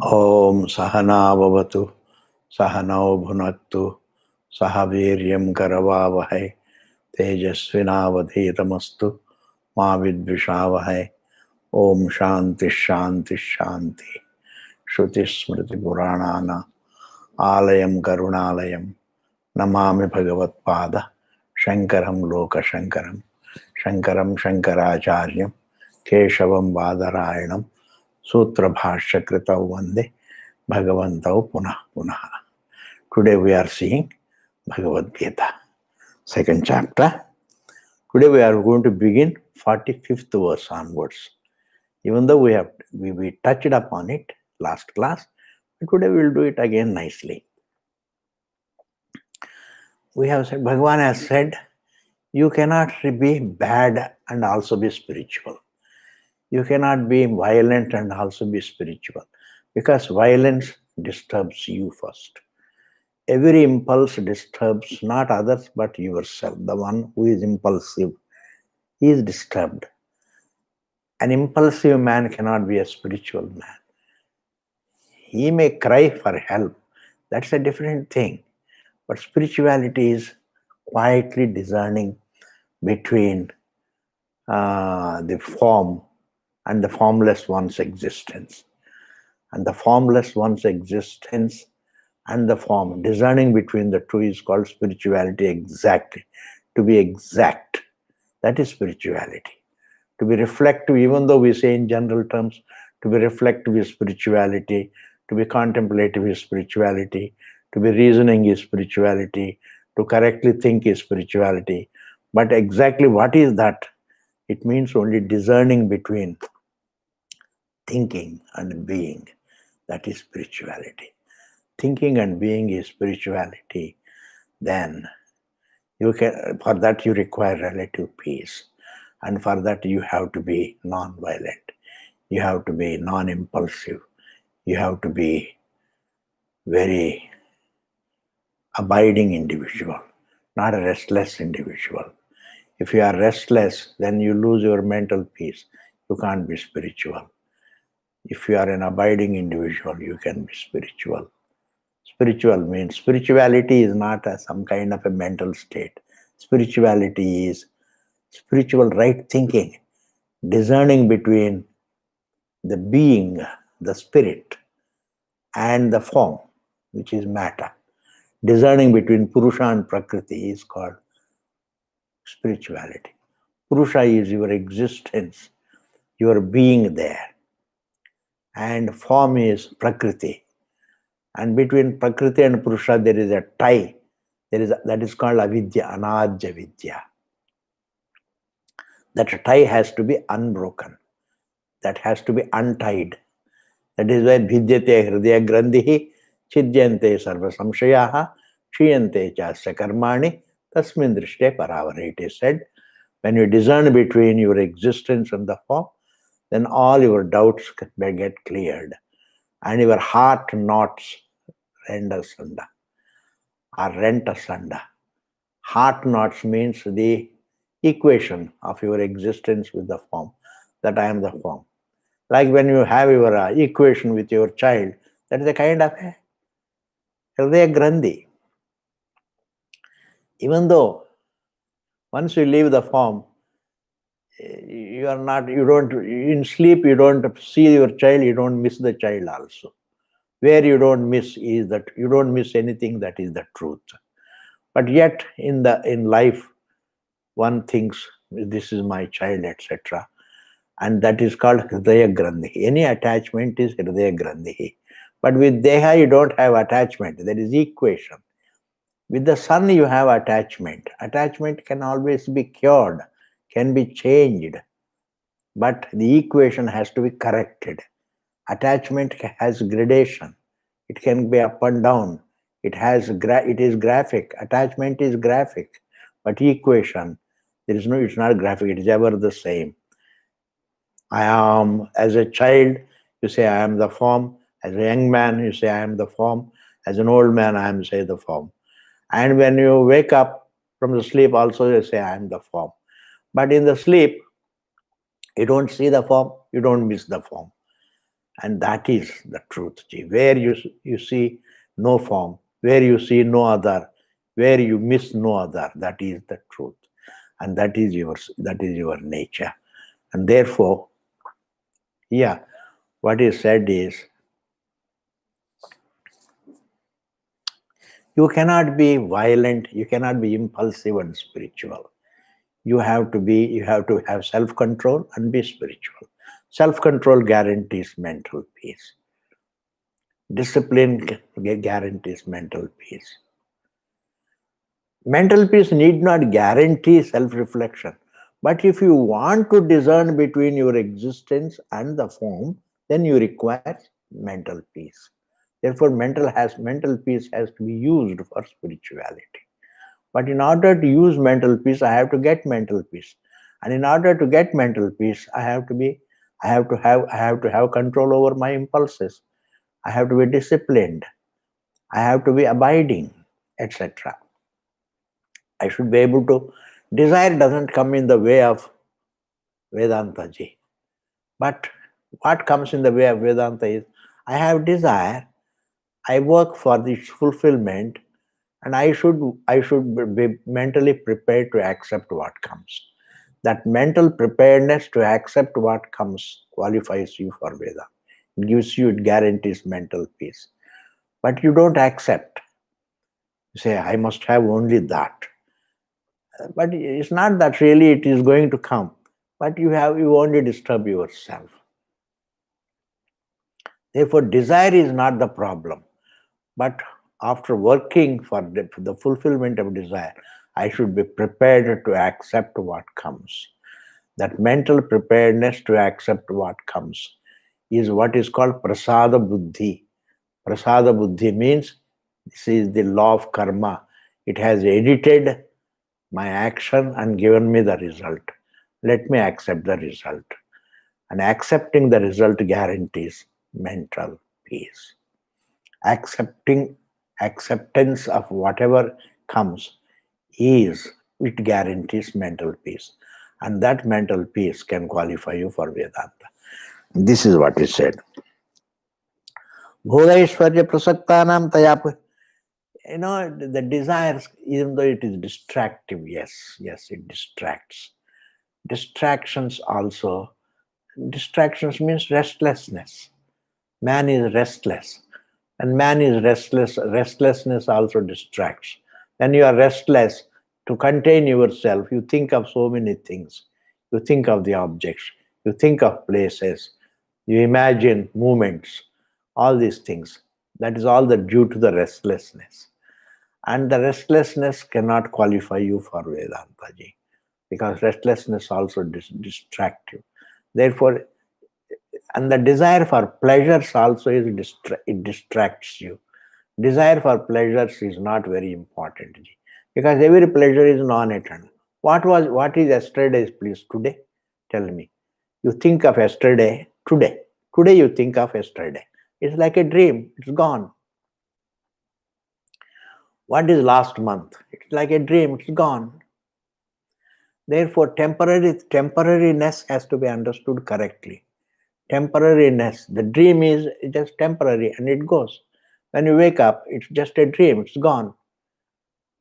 Om Sahana Bhavatu Sahanao Bhunaktu Sahaviryam Karavavahai Tejasvinavadhetamastu Ma Vidvishavahai. Om Shanti Shanti Shanti. Shruti Smriti Puranana Alayam Karunalayam Namami Bhagavat Pada Shankaram Loka Shankaram Shankaram Shankaracharyam Keshavam Badarayanam Sutra Bhashya Kritau Vande Bhagavantau Punah Punah. Today we are seeing Bhagavad Gita, second chapter. Today we are going to begin 45th verse onwards. Even though we touched upon it last class, but today we will do it again nicely. We have said, Bhagavan has said, you cannot be bad and also be spiritual. You cannot be violent and also be spiritual, because violence disturbs you first. Every impulse disturbs not others but yourself. The one who is impulsive, he is disturbed. An impulsive man cannot be a spiritual man. He may cry for help. That's a different thing. But spirituality is quietly discerning between the form and the formless one's existence. And the formless one's existence and the form, discerning between the two, is called spirituality exactly. To be exact, that is spirituality. To be reflective, even though we say in general terms, to be reflective is spirituality, to be contemplative is spirituality, to be reasoning is spirituality, to correctly think is spirituality. But exactly what is that? It means only discerning between thinking and being. That is spirituality. Thinking and being is spirituality. Then you can, for that you require relative peace. And for that you have to be non-violent. You have to be non-impulsive. You have to be very abiding individual, not a restless individual. If you are restless, then you lose your mental peace. You can't be spiritual. If you are an abiding individual, you can be spiritual. Spiritual means, spirituality is not some kind of a mental state. Spirituality is spiritual right thinking, discerning between the being, the spirit, and the form, which is matter. Discerning between Purusha and Prakriti is called spirituality. Purusha is your existence, your being there. And form is Prakriti. And between Prakriti and Purusha there is a tie. That is called avidya, anadya vidya. That tie has to be unbroken. That has to be untied. That is why bhidyate hridaya grandhihi chidyante sarva samshayaha kshiyante chasya karmani tasmin drishte paravare. It is said, when you discern between your existence and the form, then all your doubts may get cleared. And your heart knots rend asunder. Or rent asunder. Heart knots means the equation of your existence with the form, that I am the form. Like when you have your equation with your child, that is a kind of a hridaya grandhi. Even though once you leave the form, in sleep you don't see your child, you don't miss the child also. Where you don't miss is that you don't miss anything, that is the truth. But yet in life, one thinks this is my child, etc. And that is called hridaya grandhi. Any attachment is hridaya grandhi. But with deha you don't have attachment, there is equation. With the sun you have attachment. Attachment can always be cured, can be changed. But the equation has to be corrected. Attachment has gradation. It can be up and down. It is graphic. Attachment is graphic. But equation, it's not graphic, it is ever the same. I am, as a child, you say I am the form. As a young man, you say I am the form. As an old man, I am, say, the form. And when you wake up from the sleep, also you say I am the form. But in the sleep, You don't see the form, you don't miss the form. And that is the truth. Where you see no form, where you see no other, where you miss no other, that is the truth. And that is your nature. And therefore, yeah, what is said is, you cannot be violent, you cannot be impulsive and spiritual. You have to have self-control and be spiritual. Self-control guarantees mental peace. Discipline guarantees mental peace. Mental peace need not guarantee self-reflection. But if you want to discern between your existence and the form, then you require mental peace. Therefore, mental peace has to be used for spirituality. But in order to use mental peace, I have to get mental peace. And in order to get mental peace, I have to have control over my impulses. I have to be disciplined. I have to be abiding, etc. I should be able to. Desire doesn't come in the way of Vedanta ji. But what comes in the way of Vedanta is, I have desire, I work for this fulfillment, and I should be mentally prepared to accept what comes. That mental preparedness to accept what comes qualifies you for Vedanta. It guarantees mental peace. But you don't accept. You say, I must have only that. But it's not that really it is going to come. But you only disturb yourself. Therefore, desire is not the problem. But after working for the fulfillment of desire, I should be prepared to accept what comes. That mental preparedness to accept what comes is what is called prasada buddhi. Prasada buddhi means this is the law of karma. It has edited my action and given me the result. Let me accept the result. And accepting the result guarantees mental peace. Acceptance of whatever comes it guarantees mental peace. And that mental peace can qualify you for Vedanta. This is what is said. Bhogaishwarya prasaktanam tayap. The desires, even though it is distractive, yes, it distracts. Distractions means restlessness. Man is restless. And man is restless. Restlessness also distracts. When you are restless, to contain yourself, you think of so many things. You think of the objects. You think of places. You imagine movements. All these things. That is all due to the restlessness. And the restlessness cannot qualify you for Vedanta ji, because restlessness also distracts you. Therefore, and the desire for pleasures also it distracts you. Desire for pleasures is not very important, because every pleasure is non-eternal. What is yesterday's please today? Tell me. You think of yesterday today. Today you think of yesterday. It's like a dream. It's gone. What is last month? It's like a dream. It's gone. Therefore, temporariness has to be understood correctly. Temporariness. The dream is just temporary and it goes. When you wake up, it's just a dream. It's gone.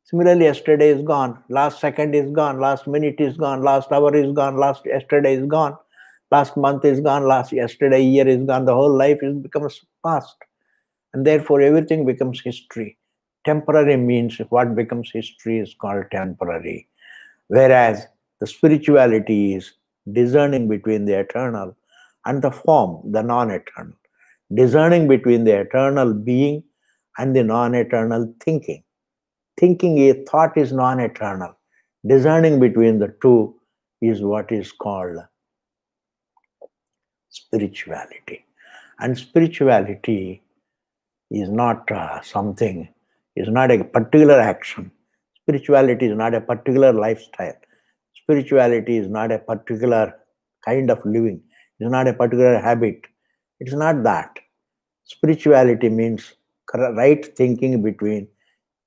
Similarly, yesterday is gone. Last second is gone. Last minute is gone. Last hour is gone. Last yesterday is gone. Last month is gone. Last yesterday year is gone. The whole life becomes past. And therefore, everything becomes history. Temporary means what becomes history is called temporary. Whereas the spirituality is discerning between the eternal and the form, the non-eternal. Discerning between the eternal being and the non-eternal thinking. Thought is non-eternal. Discerning between the two is what is called spirituality. And spirituality is not is not a particular action. Spirituality is not a particular lifestyle. Spirituality is not a particular kind of living. It's not a particular habit. It's not that. Spirituality means right thinking between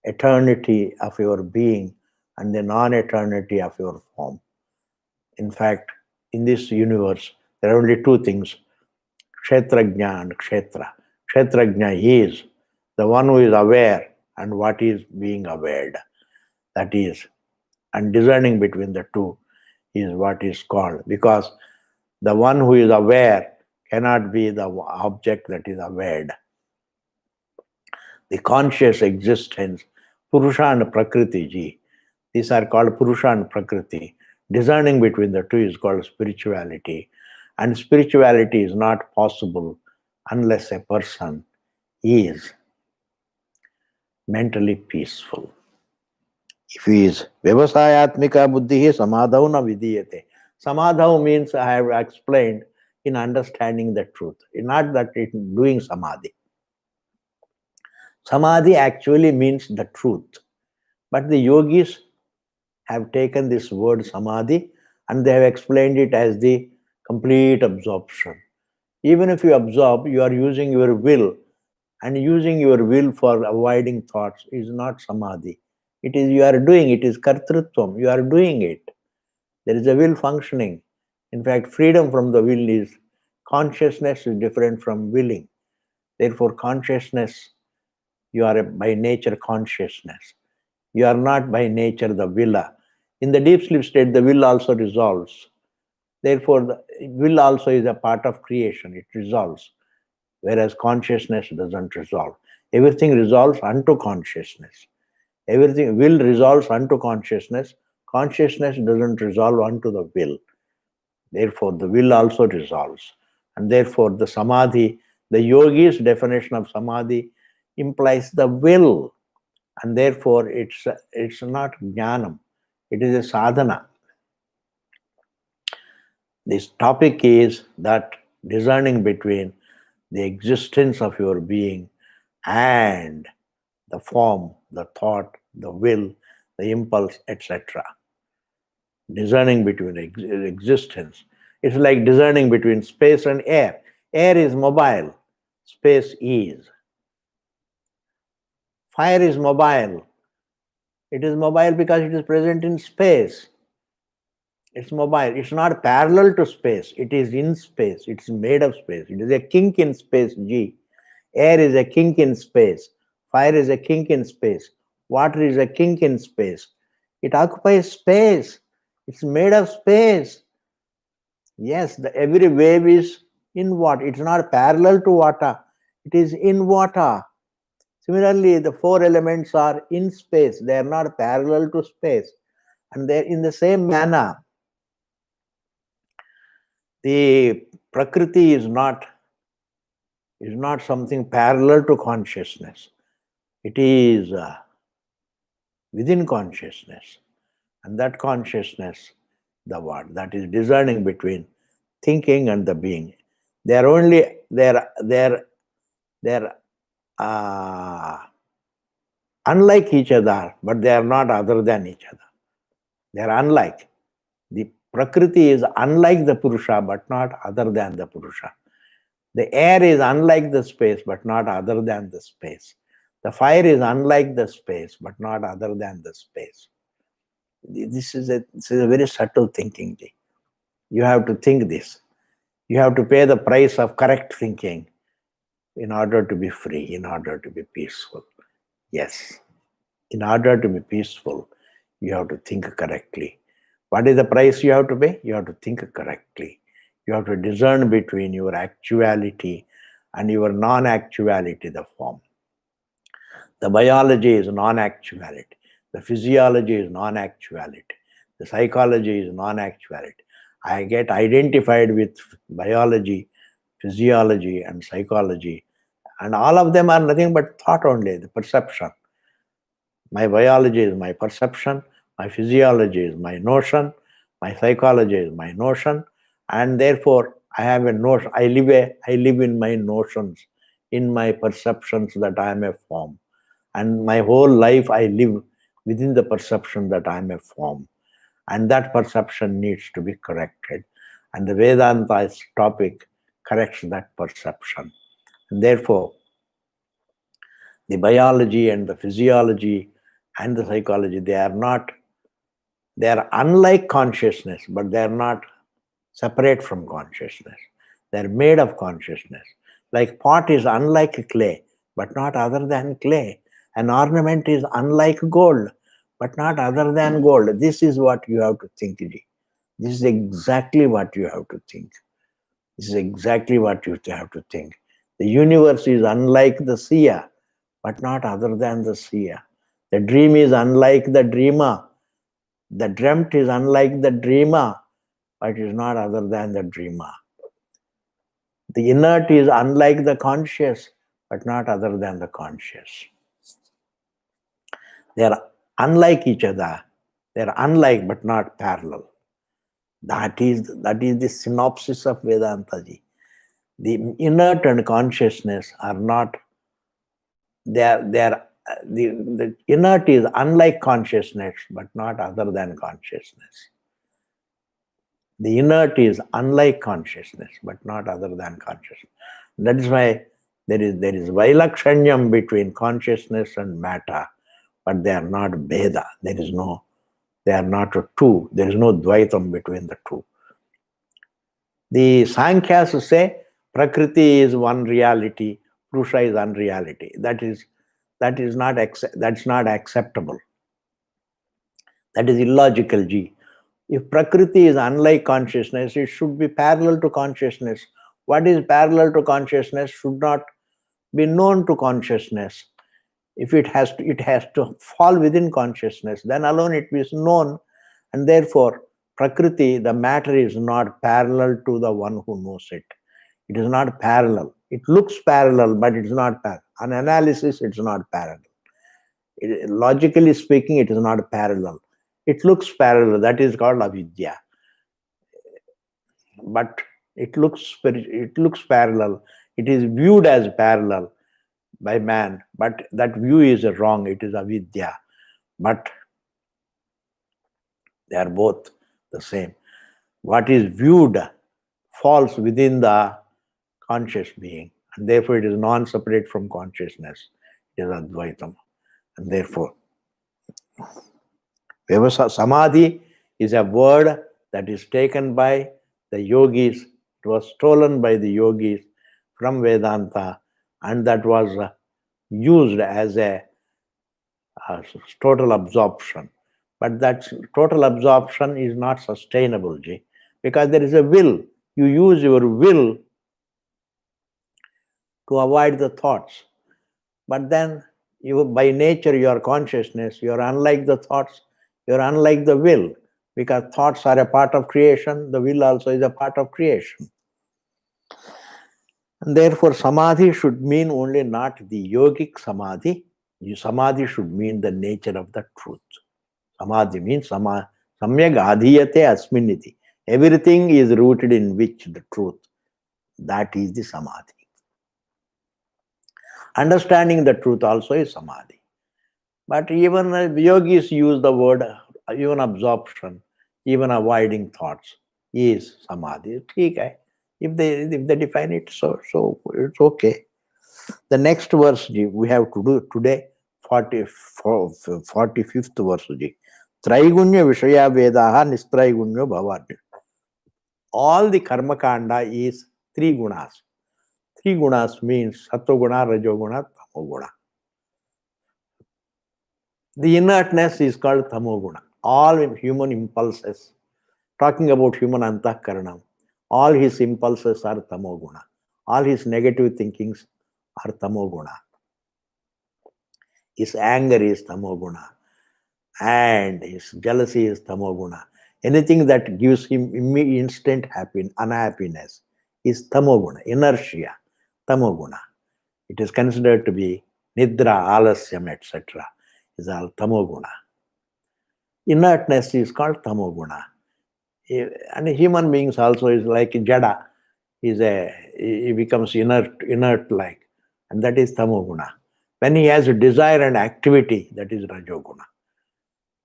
eternity of your being and the non-eternity of your form. In fact, in this universe, there are only two things, Kshetrajna and Kshetra. Kshetrajna is the one who is aware and what is being awared. That is, and discerning between the two is what is called, because the one who is aware cannot be the object that is awared. The conscious existence, Purusha and Prakriti ji, these are called Purusha and Prakriti. Discerning between the two is called spirituality. And spirituality is not possible unless a person is mentally peaceful. If he is Vyavasayatmika buddhi, samadhau na vidiyate. Samadhau means, I have explained, in understanding the truth. Not that in doing samadhi. Samadhi actually means the truth. But the yogis have taken this word samadhi and they have explained it as the complete absorption. Even if you absorb, you are using your will, and using your will for avoiding thoughts is not samadhi. It is you are doing, it is kartrutvam, you are doing it. There is a will functioning. In fact, freedom from the will is, consciousness is different from willing. Therefore, consciousness, you are by nature consciousness. You are not by nature the willer. In the deep sleep state, the will also resolves. Therefore, the will also is a part of creation, it resolves. Whereas consciousness doesn't resolve. Everything resolves unto consciousness. Everything will resolves unto consciousness. Consciousness doesn't resolve unto the will. Therefore, the will also resolves. And therefore, the samadhi, the yogi's definition of samadhi implies the will. And therefore, it's not jnanam. It is a sadhana. This topic is that discerning between the existence of your being and the form, the thought, the will, the impulse, etc. Discerning between existence. It's like discerning between space and air. Air is mobile, space is. Fire is mobile. It is mobile because it is present in space. It's mobile. It's not parallel to space. It is in space. It's made of space. It is a kink in space, G. Air is a kink in space. Fire is a kink in space. Water is a kink in space. It occupies space. It's made of space. Yes, every wave is in water. It's not parallel to water. It is in water. Similarly, the four elements are in space. They are not parallel to space. And they're in the same manner. The Prakriti is not something parallel to consciousness. It is within consciousness. And that consciousness, the what, that is discerning between thinking and the being. They are only, they're unlike each other, but they are not other than each other. They are unlike. The Prakriti is unlike the Purusha, but not other than the Purusha. The air is unlike the space, but not other than the space. The fire is unlike the space, but not other than the space. This is a very subtle thinking. You have to think this. You have to pay the price of correct thinking in order to be free, in order to be peaceful. Yes, in order to be peaceful, you have to think correctly. What is the price you have to pay? You have to think correctly. You have to discern between your actuality and your non-actuality, the form. The biology is non-actuality. The physiology is non-actuality. The psychology is non-actuality. I get identified with biology, physiology, and psychology, and all of them are nothing but thought only, the perception. My biology is my perception, my physiology is my notion, my psychology is my notion, and therefore I have a notion. I live in my notions, in my perceptions that I am a form. And my whole life I live within the perception that I am a form. And that perception needs to be corrected. And the Vedanta's topic corrects that perception. And therefore, the biology and the physiology and the psychology, they are unlike consciousness, but they are not separate from consciousness. They're made of consciousness. Like pot is unlike clay, but not other than clay. An ornament is unlike gold, but not other than gold. This is what you have to think, Ji. This is exactly what you have to think. This is exactly what you have to think. The universe is unlike the seer, but not other than the seer. The dream is unlike the dreamer. The dreamt is unlike the dreamer, but is not other than the dreamer. The inert is unlike the conscious, but not other than the conscious. They are unlike each other. They are unlike but not parallel. That is the synopsis of Vedanta. The inert and consciousness are not. The inert is unlike consciousness, but not other than consciousness. The inert is unlike consciousness, but not other than consciousness. That is why there is Vailakshanyam between consciousness and matter, but they are not Bheda. They are not two. There is no Dvaitam between the two. The Sankhyas say Prakriti is one reality, Purusha is unreality. That's not acceptable. That is illogical, Ji. If Prakriti is unlike consciousness, it should be parallel to consciousness. What is parallel to consciousness should not be known to consciousness. If it has to fall within consciousness, then alone it is known, and therefore Prakriti, the matter, is not parallel to the one who knows it. It is not parallel. It looks parallel, but it is not parallel. On analysis, it is not parallel. Logically speaking, it is not parallel. It looks parallel. That is called avidya. But it looks parallel. It is viewed as parallel by man, but that view is wrong. It is avidya. But they are both the same. What is viewed falls within the conscious being, and therefore it is non-separate from consciousness. It is Advaitam. And therefore, Samadhi is a word that is taken by the yogis. It was stolen by the yogis from Vedanta, and that was used as a total absorption. But that total absorption is not sustainable, Ji, because there is a will. You use your will to avoid the thoughts. But then, by nature, your consciousness, you are unlike the thoughts, you are unlike the will, because thoughts are a part of creation, the will also is a part of creation. And therefore, samadhi should mean only not the yogic samadhi. Samadhi should mean the nature of the truth. Samadhi means samyak adhiyate asminiti. Everything is rooted in which? The truth. That is the samadhi. Understanding the truth also is samadhi. But even yogis use the word, even absorption, even avoiding thoughts is samadhi. Okay. If they define it, so it's okay. The next verse we have to do today, 45th verse. Traigunya Vishaya Vedaha Nistraigunya Bhavati. All the karma kanda is three gunas. Three gunas means Sattva-guna, Rajo-guna, Tamo-guna. The inertness is called Tamo-guna. All human impulses, talking about human antahkaranam, all his impulses are Tamo-guna. All his negative thinkings are Tamo-guna. His anger is Tamo-guna. And his jealousy is Tamo-guna. Anything that gives him instant unhappiness is Tamo-guna, inertia, Tamo-guna. It is considered to be Nidra, Alasyam, etc. is all Tamo-guna. Inertness is called Tamo-guna. And human beings also is like Jada. He becomes inert like. And that is Tamo-guna. When he has a desire and activity, that is Rajo-guna.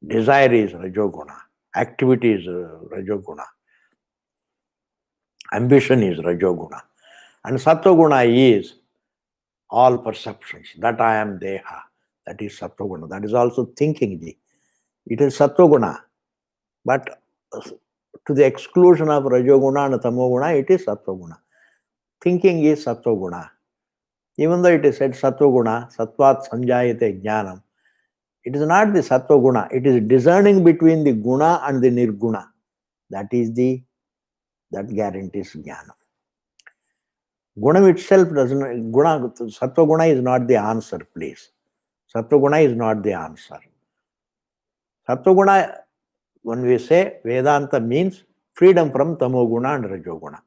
Desire is Rajo-guna. Activity is Rajo-guna. Ambition is Rajo-guna. And Sattva-guna is all perceptions. That I am Deha. That is Sattva-guna. That is also thinking. It is Sattva-guna. But To the exclusion of Rajoguna and Tamoguna, it is Sattva-guna. Thinking is Sattva-guna. Even though it is said Sattva-guna, Sattvat Sanjayate Jnanam, it is not the Sattva-guna. It is discerning between the guna and the nirguna. That guarantees Jnanam. Guna itself doesn't, Sattva-guna is not the answer, please. Sattva-guna is not the answer. Sattva-guna, when we say Vedanta, means freedom from Tamoguna and Rajoguna.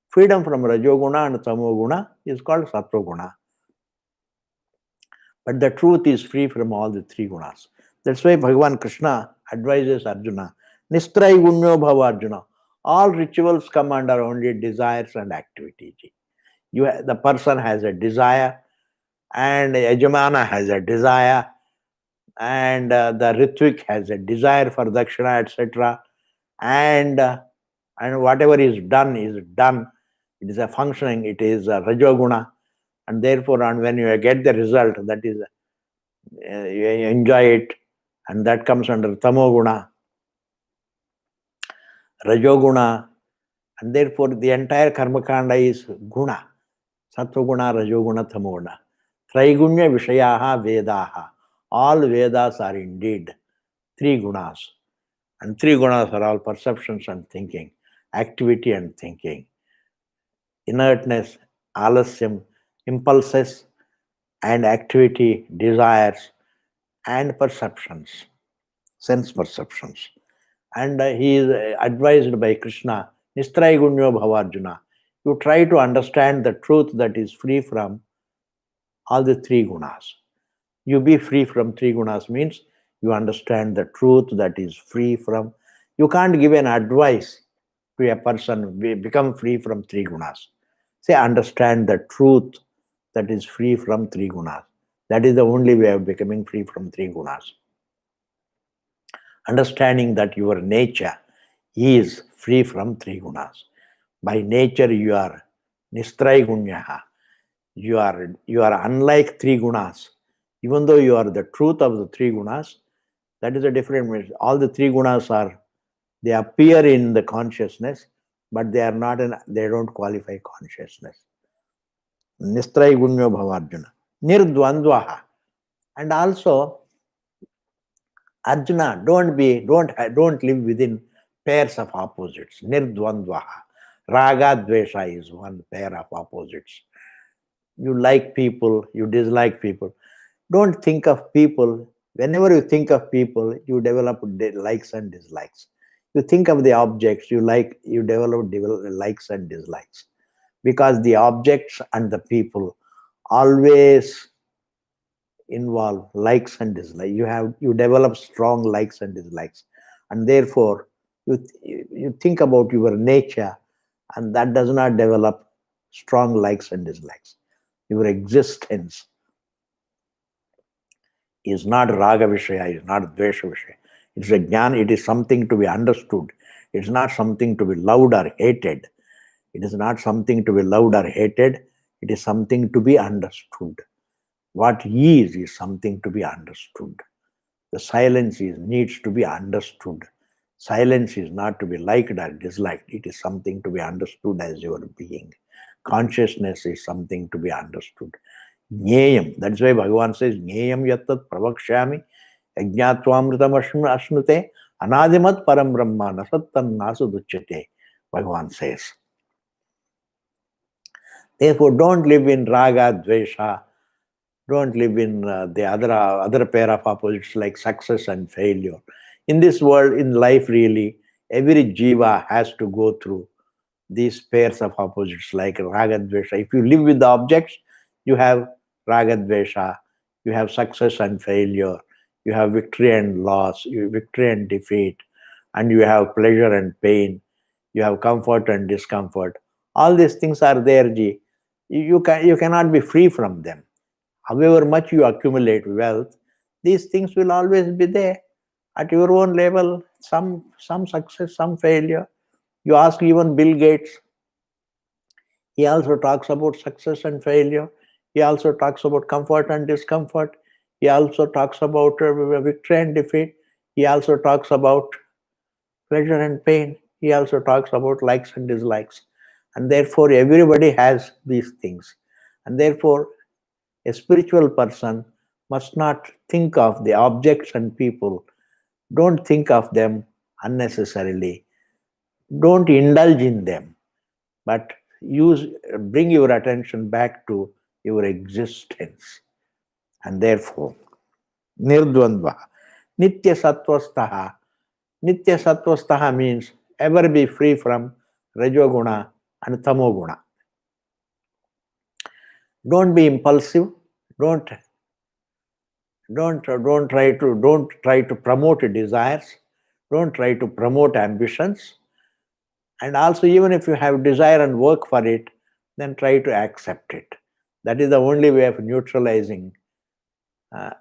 Freedom from Rajoguna and Tamoguna is called Sattva-guna. But the truth is free from all the three gunas. That's why Bhagavan Krishna advises Arjuna, Nistrai Gunyo Bhava Arjuna. All rituals come under only desires and activity. The person has a desire, and Yajamana has a desire, and the Ritvik has a desire for Dakshina, etc. And whatever is done is done. It is a functioning, it is a Rajoguna. And therefore, when you get the result, that is, you enjoy it, and that comes under Tamoguna, Rajoguna, and therefore the entire Karmakanda is Guna. Sattva-guna, Rajoguna, Tamoguna. Traigunya Vishayaha Vedaha. All Vedas are indeed three gunas. And three gunas are all perceptions and thinking, activity and thinking, inertness, alasyam, impulses and activity, desires and perceptions, sense perceptions. And he is advised by Krishna, Nistraigunyo Bhavarjuna. You try to understand the truth that is free from all the three gunas. You be free from three gunas means you understand the truth that is free from. You can't give an advice to a person, become free from three gunas. Say, understand the truth that is free from three gunas. That is the only way of becoming free from three gunas. Understanding that your nature is free from three gunas. By nature you are Nistraigunyaha. You are unlike three gunas. Even though you are the truth of the three gunas, that is a different meaning. All the three gunas they appear in the consciousness, but they are not they don't qualify consciousness. Nistraigunyo Bhavarjuna. Nirdvandvaha. And also, Arjuna, don't live within pairs of opposites. Nirdvandvaha. Raga Dvesha is one pair of opposites. You like people, you dislike people. Don't think of people. Whenever you think of people, you develop likes and dislikes. You think of the objects, you develop likes and dislikes. Because the objects and the people always involve likes and dislikes. You develop strong likes and dislikes. And therefore, you think about your nature, and that does not develop strong likes and dislikes. Your existence is not raga vishaya, is not dvesha vishaya. It's a jnana, it is something to be understood. It's not something to be loved or hated. It is not something to be loved or hated. It is something to be understood. What is something to be understood. The silence needs to be understood. Silence is not to be liked or disliked. It is something to be understood as your being. Consciousness is something to be understood. Jneyam. That's why Bhagavan says, Jneyam yattat pravakshami ajñatvamritam ashnute anadimat param brahma nasattam nasuduchyate. Bhagavan says. Therefore, don't live in raga, dvesha. Don't live in the other pair of opposites like success and failure. In this world, in life really, every jiva has to go through these pairs of opposites like raga, dvesha. If you live with the objects, you have raga, dvesha, you have success and failure, you have victory and loss, you have victory and defeat, and you have pleasure and pain, you have comfort and discomfort. All these things are there, Ji. You cannot be free from them. However much you accumulate wealth, these things will always be there. At your own level, some success, some failure. You ask even Bill Gates, he also talks about success and failure. He also talks about comfort and discomfort. He also talks about victory and defeat. He also talks about pleasure and pain. he also talks about likes and dislikes. And therefore, everybody has these things. And therefore, a spiritual person must not think of the objects and people. Don't think of them unnecessarily. Don't indulge in them, but bring your attention back to your existence. And therefore, nirdvandva, nitya sattvastaha. Nitya sattvastaha means ever be free from rajoguna and tamoguna. Don't be impulsive. Don't try to promote desires. Don't try to promote ambitions. And also, even if you have desire and work for it, then try to accept it. That is the only way of neutralizing.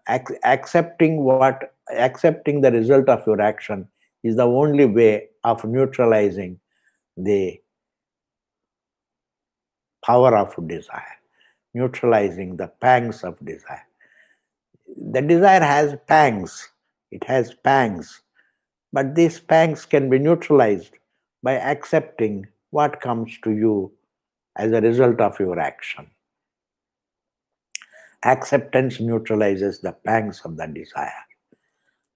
Accepting the result of your action is the only way of neutralizing the power of desire, neutralizing the pangs of desire. The desire has pangs. It has pangs. But these pangs can be neutralized by accepting what comes to you as a result of your action. Acceptance neutralizes the pangs of the desire.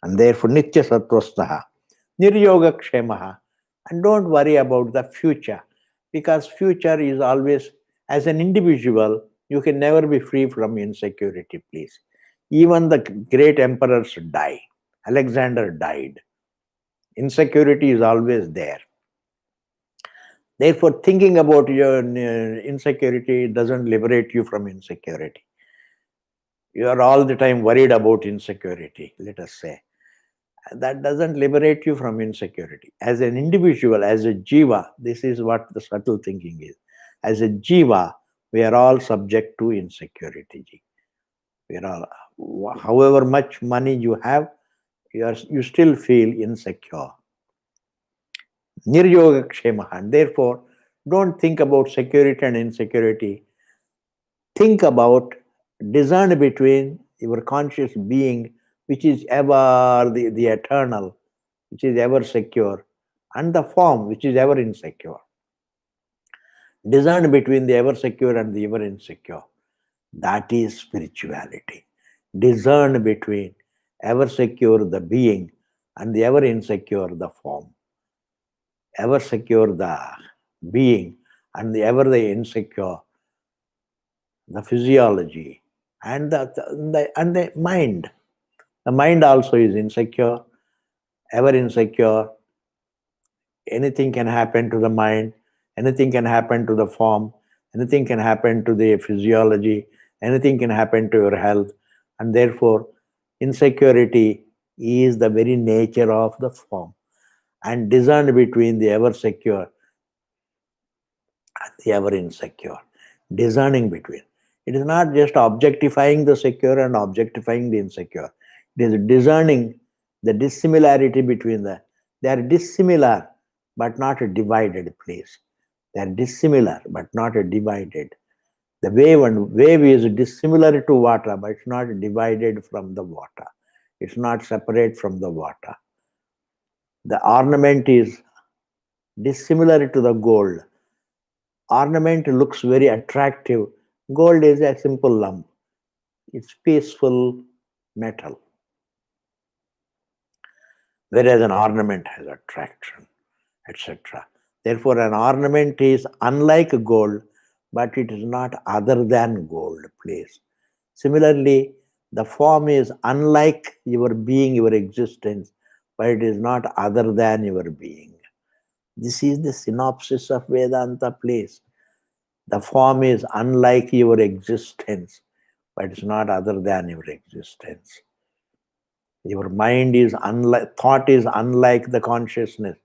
And therefore, nitya sattvastaha, niryoga kshemaha. And don't worry about the future, because future is always, as an individual, you can never be free from insecurity, please. Even the great emperors die. Alexander died. Insecurity is always there. Therefore, thinking about your insecurity doesn't liberate you from insecurity. You are all the time worried about insecurity, let us say. That doesn't liberate you from insecurity. As an individual, as a jiva, this is what the subtle thinking is. As a jiva, we are all subject to insecurity. We are all, however much money you have, you still feel insecure. Niryoga kshemaha. Therefore, don't think about security and insecurity. Think about, discern between your conscious being, which is ever the eternal, which is ever secure, and the form, which is ever insecure. Discern between the ever secure and the ever insecure. That is spirituality. Discern between ever secure, the being, and the ever insecure, the form. Ever secure, the being, and the insecure, the physiology, and the mind. The mind also is insecure, ever insecure. Anything can happen to the mind, anything can happen to the form, anything can happen to the physiology, anything can happen to your health, and therefore insecurity is the very nature of the form. And discern between the ever secure and the ever insecure. Discerning between. It is not just objectifying the secure and objectifying the insecure. It is discerning the dissimilarity between the. They are dissimilar, but not a divided place. They are dissimilar, but not a divided. The wave is dissimilar to water, but it's not divided from the water. It's not separate from the water. The ornament is dissimilar to the gold. Ornament looks very attractive. Gold is a simple lump. It's peaceful metal. Whereas an ornament has attraction, etc. Therefore, an ornament is unlike gold, but it is not other than gold, please. Similarly, the form is unlike your being, your existence, but it is not other than your being. This is the synopsis of Vedanta, please. The form is unlike your existence, but it's not other than your existence. Your mind is unlike, thought is unlike the consciousness,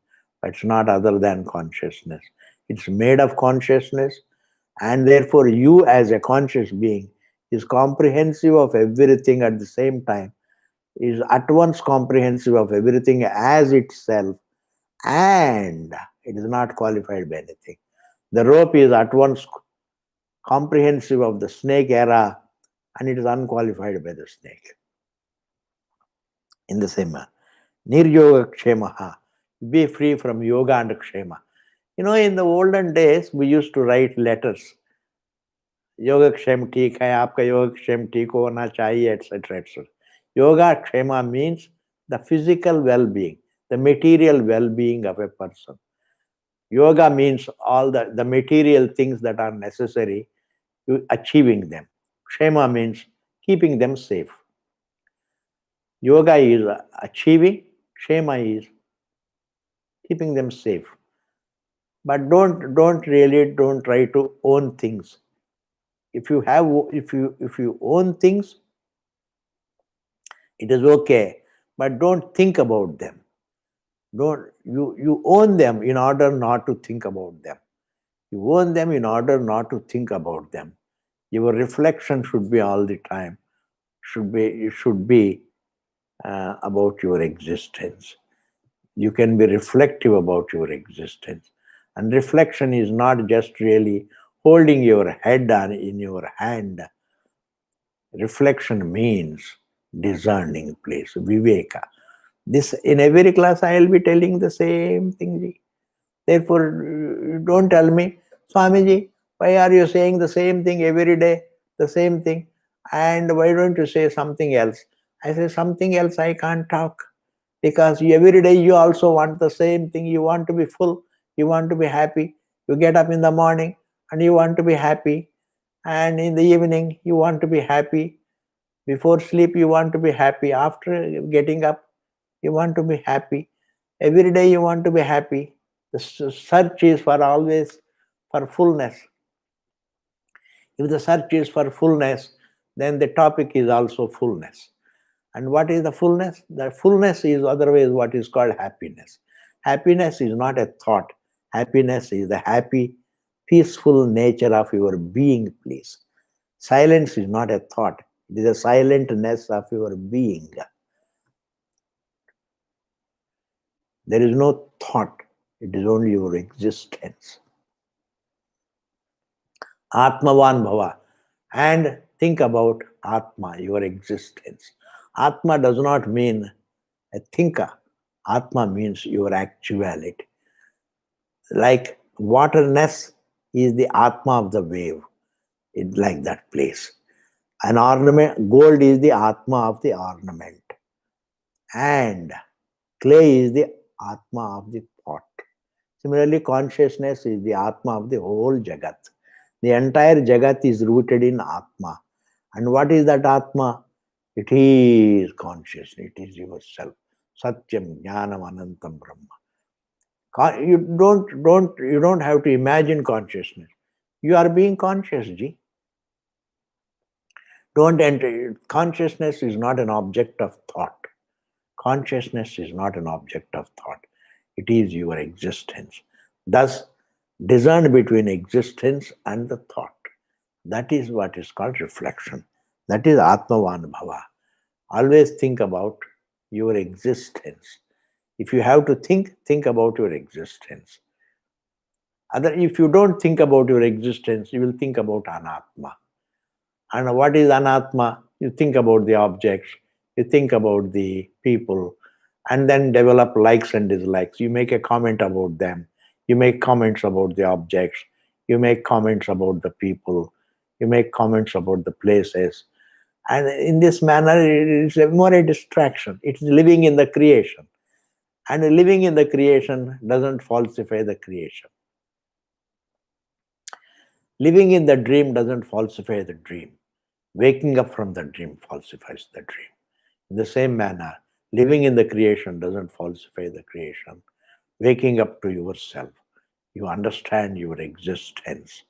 but it's not other than consciousness. It's made of consciousness, and therefore you as a conscious being is comprehensive of everything at the same time, is at once comprehensive of everything as itself, and it is not qualified by anything. The rope is at once comprehensive of the snake era, and it is unqualified by the snake. In the same manner, niryoga kshemaha, be free from yoga and kshema. In the olden days, we used to write letters. योगक्षेम ठीक है, आपका योगक्षेम ठीक होना चाहिए, etc. etc. Yoga kshema means the physical well-being, the material well-being of a person. Yoga means all the material things that are necessary to achieving them. Kshema means keeping them safe. Yoga is achieving, kshema is keeping them safe. But don't try to own things. If you own things, it is okay, but don't think about them. You own them in order not to think about them. You own them in order not to think about them. Your reflection should be all the time. It should be about your existence. You can be reflective about your existence. And reflection is not just really holding your head in your hand. Reflection means discerning place, viveka. This, in every class I will be telling the same thing. Therefore, don't tell me, Swamiji, why are you saying the same thing every day, the same thing? And why don't you say something else? I say something else I can't talk. Because every day you also want the same thing. You want to be full. You want to be happy. You get up in the morning and you want to be happy. And in the evening, you want to be happy. Before sleep, you want to be happy. After getting up, you want to be happy. Every day you want to be happy. The search is for always for fullness. If the search is for fullness, then the topic is also fullness. And what is the fullness? The fullness is otherwise what is called happiness. Happiness is not a thought. Happiness is the happy, peaceful nature of your being, please. Silence is not a thought. It is a silentness of your being. There is no thought. It is only your existence. Atmavan bhava. And think about Atma, your existence. Atma does not mean a thinker. Atma means your actuality. Like waterness is the Atma of the wave. It's like that place. An ornament, gold is the Atma of the ornament. And clay is the Atma of the pot. Similarly, consciousness is the Atma of the whole Jagat. The entire Jagat is rooted in Atma. And what is that Atma? It is consciousness. It is yourself. Satyam Jnanam Anantam Brahma. You don't have to imagine consciousness. You are being conscious, Ji. Don't enter. Consciousness is not an object of thought. Consciousness is not an object of thought. It is your existence. Thus, discern between existence and the thought. That is what is called reflection. That is Atmavan Bhava. Always think about your existence. If you have to think about your existence. If you don't think about your existence, you will think about Anatma. And what is Anatma? You think about the objects, you think about the people, and then develop likes and dislikes. You make a comment about them. You make comments about the objects. You make comments about the people. You make comments about the places. And in this manner, it is more a distraction. It is living in the creation. And living in the creation doesn't falsify the creation. Living in the dream doesn't falsify the dream. Waking up from the dream falsifies the dream. In the same manner, living in the creation doesn't falsify the creation. Waking up to yourself, you understand your existence.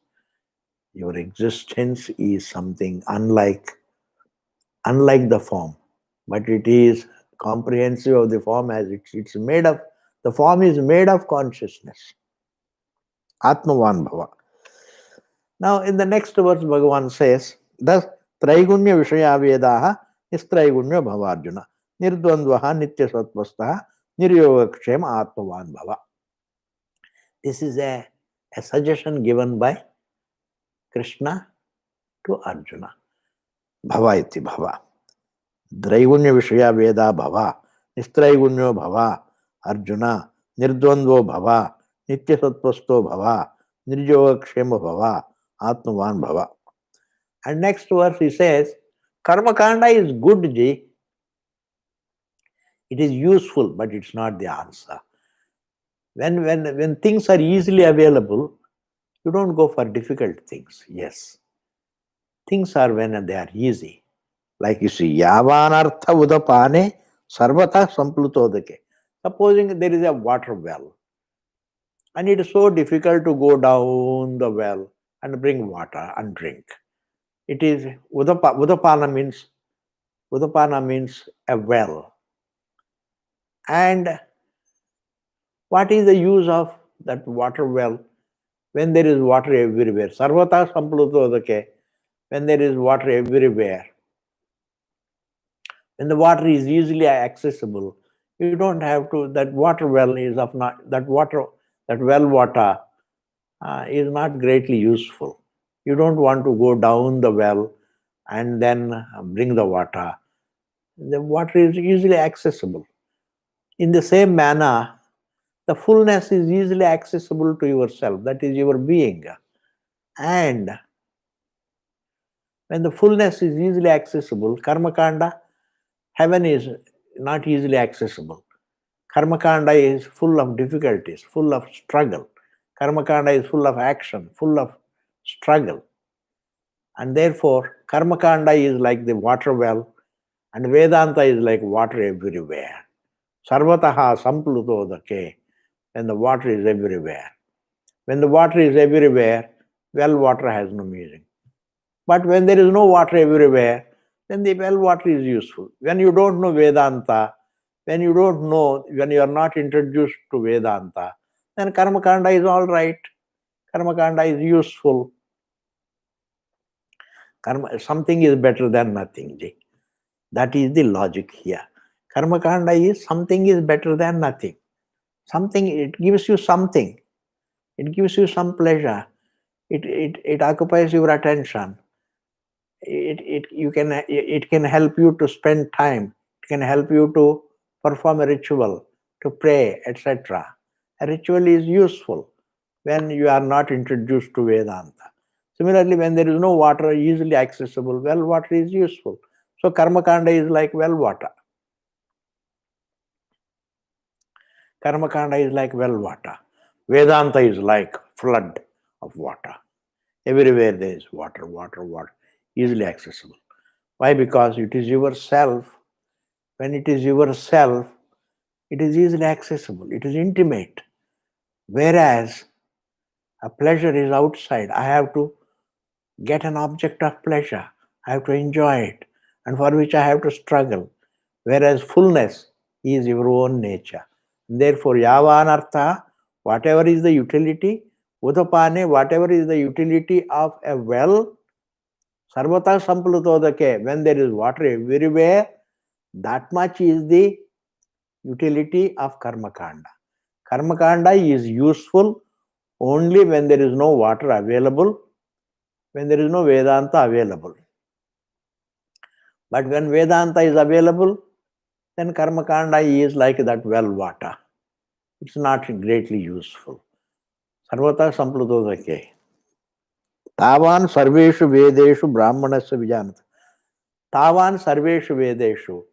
Your existence is something unlike the form, but it is comprehensive of the form as it's made of. The form is made of consciousness. Atmavan Bhava. Now, in the next verse, Bhagavan says, thus, Traigunya Vishaya Vedaha Nistraigunya Bhavarjuna Nirdvandvaha Nitya Sattvastaha Niryogakshema Atmavan Bhava. This is a suggestion given by Krishna to Arjuna. Bhava iti bhava. Draigunya Vishaya Veda Bhava Nistraigunya Bhava Arjuna nirdvandvo bhava, nityasattvasto bhava, nirjogakshema bhava, atmavan bhava. And next verse he says, karma kanda is good, ji. It is useful, but it's not the answer. When things are easily available, you don't go for difficult things. Yes. Things are when they are easy. Like you see, yavanartha udapane sarvata samplutodake. Supposing there is a water well, and it is so difficult to go down the well and bring water and drink. It is udapana means a well. And what is the use of that water well when there is water everywhere? Sarvata samplutodake. When there is water everywhere, when the water is easily accessible, you don't have to. That water well is of not that water. That well water is not greatly useful. You don't want to go down the well and then bring the water. The water is easily accessible. In the same manner, the fullness is easily accessible to yourself. That is your being. And when the fullness is easily accessible, karma kanda, heaven is not easily accessible. Karma kanda is full of difficulties, full of struggle. Karma kanda is full of action, full of struggle. And therefore, karma kanda is like the water well, and Vedanta is like water everywhere. Sarvataha samplutodake, when the water is everywhere. When the water is everywhere, well water has no meaning. But when there is no water everywhere, then the well water is useful. When you don't know Vedanta, when you are not introduced to Vedanta, then karma kanda is all right. Karma kanda is useful. Something is better than nothing. That is the logic here. Karma kanda is something is better than nothing. Something, it gives you something. It gives you some pleasure. It occupies your attention. It can help you to spend time. It can help you to perform a ritual, to pray, etc. A ritual is useful when you are not introduced to Vedanta. Similarly, when there is no water easily accessible, well water is useful. So karma kanda is like well water. Karma kanda is like well water. Vedanta is like flood of water. Everywhere there is water, easily accessible. Why? Because it is yourself. When it is yourself, it is easily accessible. It is intimate. Whereas a pleasure is outside. I have to get an object of pleasure. I have to enjoy it, and for which I have to struggle. Whereas fullness is your own nature. Therefore, yavanartha, whatever is the utility, udapane, whatever is the utility of a well, sarvata samplutodake, when there is water everywhere, that much is the utility of karma kanda. Karma kanda is useful only when there is no water available, when there is no Vedanta available. But when Vedanta is available, then karma kanda is like that well water. It's not greatly useful. Sarvata samplutodake. Tavan sarveshu vedeshu brahmanasya vijanata. Tavan sarveshu vedeshu.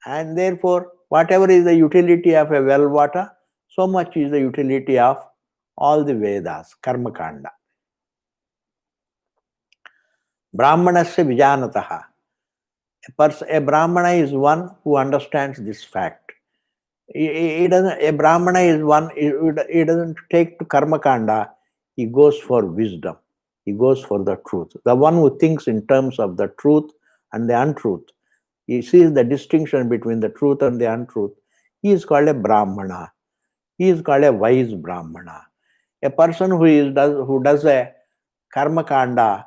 And therefore, whatever is the utility of a well water, so much is the utility of all the Vedas, karma kanda. Brahmanasya vijanataha. A Brahmana is one who understands this fact. A Brahmana is one, he doesn't take to karma kanda, he goes for wisdom, he goes for the truth. The one who thinks in terms of the truth and the untruth, he sees the distinction between the truth and the untruth, he is called a Brahmana. He is called a wise Brahmana. A person who does a karma kanda,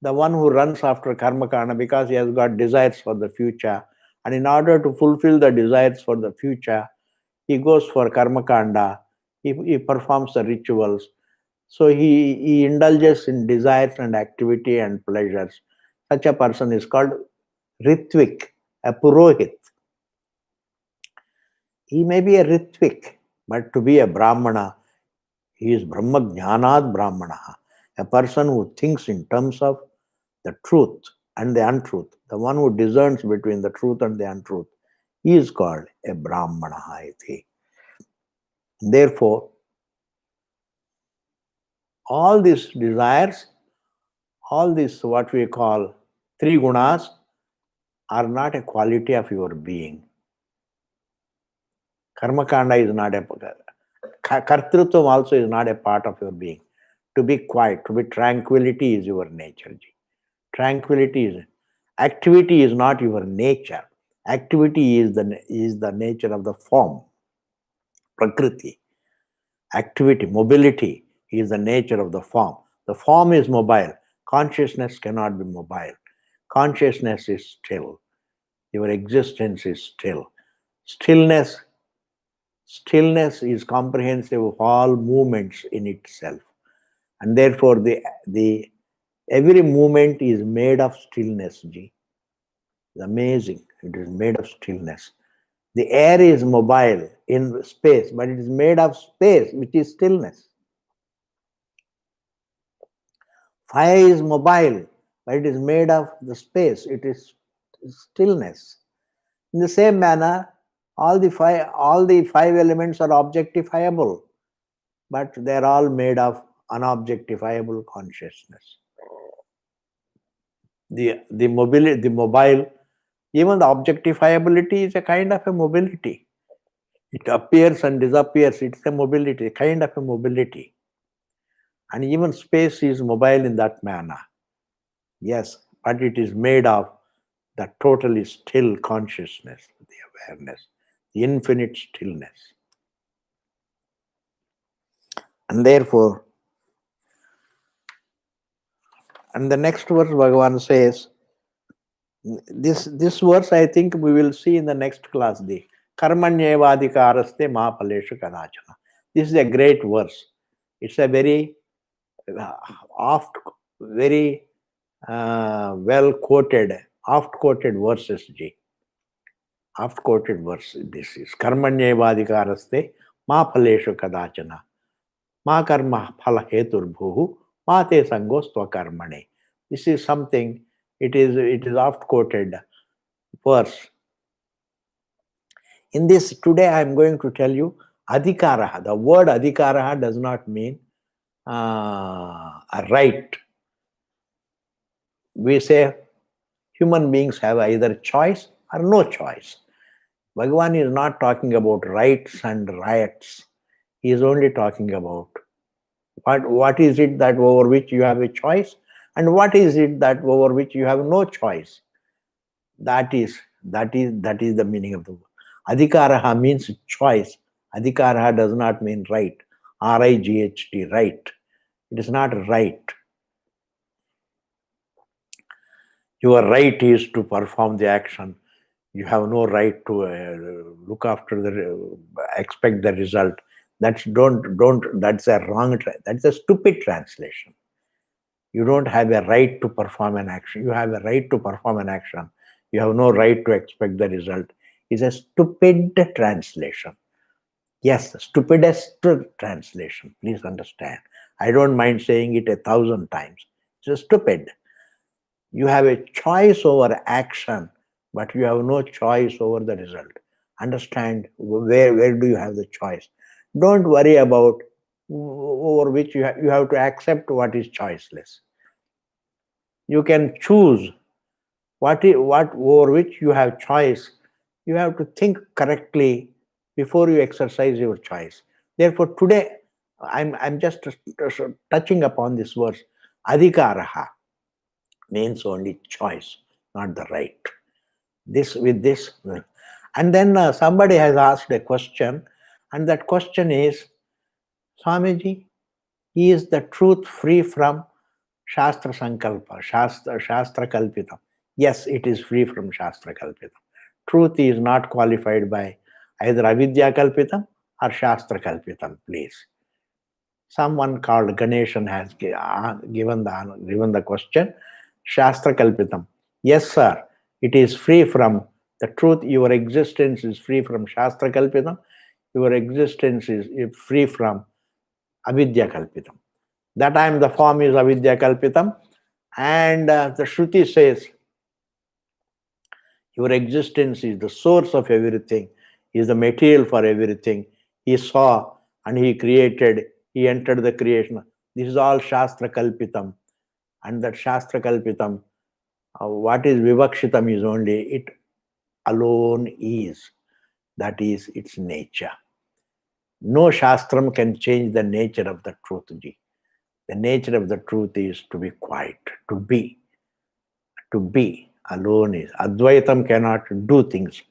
the one who runs after karma kanda because he has got desires for the future, and in order to fulfill the desires for the future, he goes for karma kanda, he performs the rituals. So he indulges in desires and activity and pleasures. Such a person is called Ritvik, a Purohit. He may be a Ritvik, But to be a Brahmana, he is Brahma Jnanad Brahmana, a person who thinks in terms of the truth and the untruth, the one who discerns between the truth and the untruth. He is called a Brahmana. Therefore, all these desires, all this what we call three gunas, are not a quality of your being. Karmakanda is not a Kartrutvam also is not a part of your being. To be quiet, to be tranquility is your nature. Tranquility is activity is not your nature. Activity is the nature of the form, prakriti. Activity, mobility is the nature of the form. The form is mobile. Consciousness cannot be mobile. Consciousness is still. Your existence is still. Stillness is comprehensive of all movements in itself. And therefore, the every movement is made of stillness. It's amazing. It is made of stillness. The air is mobile in space, but it is made of space, which is stillness. Fire is mobile, but it is made of the space. It is stillness. In the same manner, all the five elements are objectifiable, but they are all made of unobjectifiable consciousness. The mobile, even the objectifiability is a kind of a mobility. It appears and disappears. It's a mobility, a kind of a mobility. And even space is mobile in that manner. Yes, but it is made of the totally still consciousness, the awareness, the infinite stillness. And therefore, and the next verse Bhagavan says, this verse I think we will see in the next class, the Karmanyevadikaraste ma paleshu kadachana. This is a great verse. It's a very very well quoted, oft quoted verses. Oft quoted verse. This is Karmanyevadikaraste ma paleshu kadachana. Ma karma phala hetur bhuhu ma te sangostva karmane. This is something, it is oft quoted verse. In this, today I am going to tell you adhikaraha. The word adhikaraha does not mean a right. We say human beings have either choice or no choice. Bhagavan is not talking about rights and riots. He is only talking about what is it that over which you have a choice, and what is it that over which you have no choice. That is the meaning of the word. Adhikaraha means choice. Adhikaraha does not mean right. R-I-G-H-T, right. It is not right. Your right is to perform the action. You have no right to look after expect the result. That's a wrong. That's a stupid translation. You don't have a right to perform an action. You have a right to perform an action. You have no right to expect the result. It's a stupid translation. Yes, stupidest translation. Please understand. I don't mind saying it 1,000 times. It's stupid. You have a choice over action, but you have no choice over the result. Understand where do you have the choice? Don't worry about over which you have to accept what is choiceless. You can choose what over which you have choice. You have to think correctly before you exercise your choice. Therefore, today I'm just touching upon this verse. Adhikaraha means only choice, not the right. And then somebody has asked a question, and that question is, Swamiji, is the truth free from Shastra Sankalpa, Shastra Kalpitam? Yes, it is free from Shastra Kalpitam. Truth is not qualified by either Avidya Kalpitam or Shastra Kalpitam, please. Someone called Ganeshan has given the question, Shastra Kalpitam. Yes, sir, it is free from the truth. Your existence is free from Shastra Kalpitam. your existence is free from avidya kalpitam. That time the form is avidya kalpitam, and the Shruti says your existence is the source of everything, is the material for everything. He saw and he created, he entered the creation. This is all Shastra Kalpitam. And that Shastra Kalpitam, what is Vivakshitam is only it alone is. That is its nature. No Shastram can change the nature of the truth. Ji. The nature of the truth is to be quiet, to be. To be alone is. Advaitam cannot do things.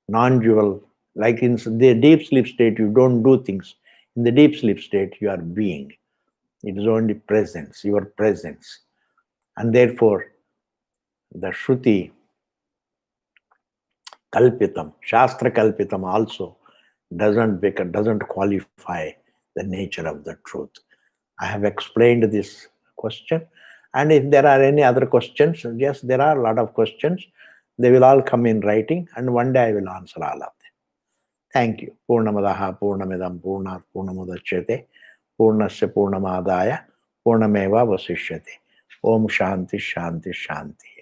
Non-dual, like in the deep sleep state, you don't do things. In the deep sleep state, you are being. It is only presence, your presence. And therefore, the Shruti Kalpitam, Shastra Kalpitam also doesn't qualify the nature of the truth. I have explained this question. And if there are any other questions, yes, there are a lot of questions. They will all come in writing, and one day I will answer all of them. Thank you. Purnamadaha Purnamidam Purnat Purnamudachyate Purnasya Purnamadaya Purnameva Vasishyate. Om Shanti Shanti Shanti.